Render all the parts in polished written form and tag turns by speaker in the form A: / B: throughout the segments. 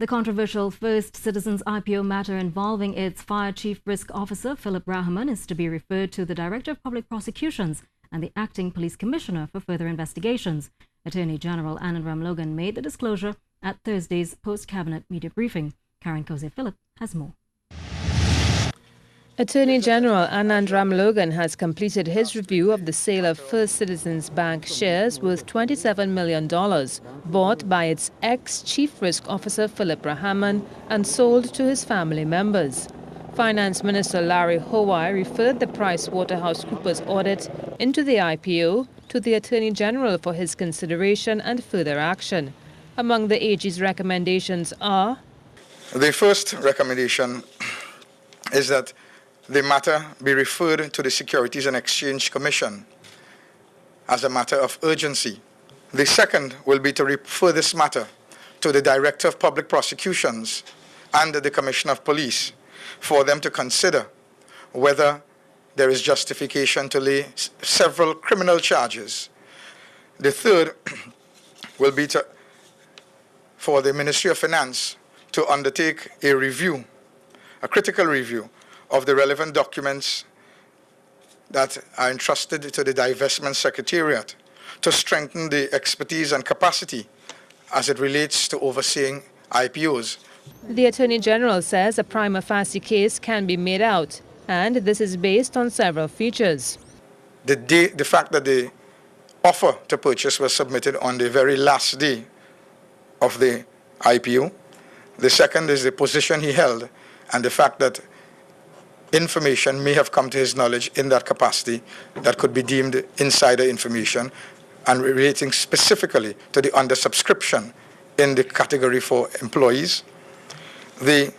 A: The controversial First Citizens IPO matter involving its Fire Chief Risk Officer, Philip Rahman, is to be referred to the Director of Public Prosecutions and the Acting Police Commissioner for further investigations. Attorney General Ramlogan made the disclosure at Thursday's post-cabinet media briefing. Karen Koze-Phillip has more.
B: Attorney General Ramlogan has completed his review of the sale of First Citizens Bank shares worth $27 million, bought by its ex-Chief Risk Officer Philip Rahman and sold to his family members. Finance Minister Larry Howai referred the PricewaterhouseCoopers audit into the IPO to the Attorney General for his consideration and further action. Among the AG's recommendations are:
C: the first recommendation is that the matter be referred to the Securities and Exchange Commission as a matter of urgency. The second will be to refer this matter to the Director of Public Prosecutions and the Commissioner of Police for them to consider whether there is justification to lay several criminal charges. The third will be for the Ministry of Finance to undertake a review, a critical review, of the relevant documents that are entrusted to the Divestment Secretariat to strengthen the expertise and capacity as it relates to overseeing IPOs.
B: The Attorney General says a prima facie case can be made out, and this is based on several features.
C: The fact that the offer to purchase was submitted on the very last day of the IPO. The second is the position he held and the fact that information may have come to his knowledge in that capacity that could be deemed insider information and relating specifically to the undersubscription in the category for employees. The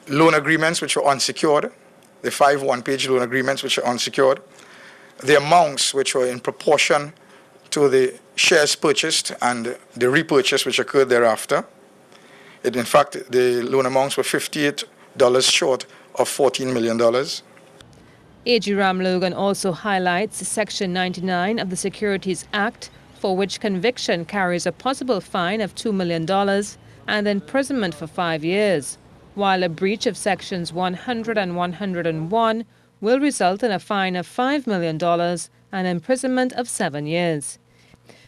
C: loan agreements which were unsecured, the 5 one-page loan agreements which are unsecured, the amounts which were in proportion to the shares purchased and the repurchase which occurred thereafter. In fact, the loan amounts were $58 short of $14 million.
B: AG Ramlogan also highlights Section 99 of the Securities Act, for which conviction carries a possible fine of $2 million and imprisonment for 5 years, while a breach of Sections 100 and 101 will result in a fine of $5 million and imprisonment of 7 years.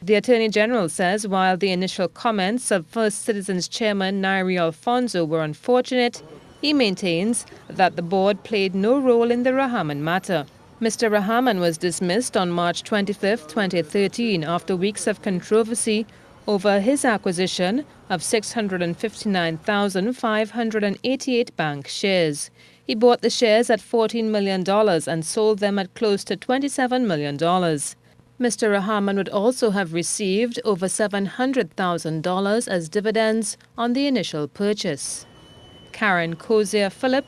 B: The Attorney General says while the initial comments of First Citizens Chairman Nairi Alfonso were unfortunate, he maintains that the board played no role in the Rahman matter. Mr. Rahman was dismissed on March 25, 2013, after weeks of controversy over his acquisition of 659,588 bank shares. He bought the shares at $14 million and sold them at close to $27 million. Mr. Rahman would also have received over $700,000 as dividends on the initial purchase. Karen Koze-Phillip,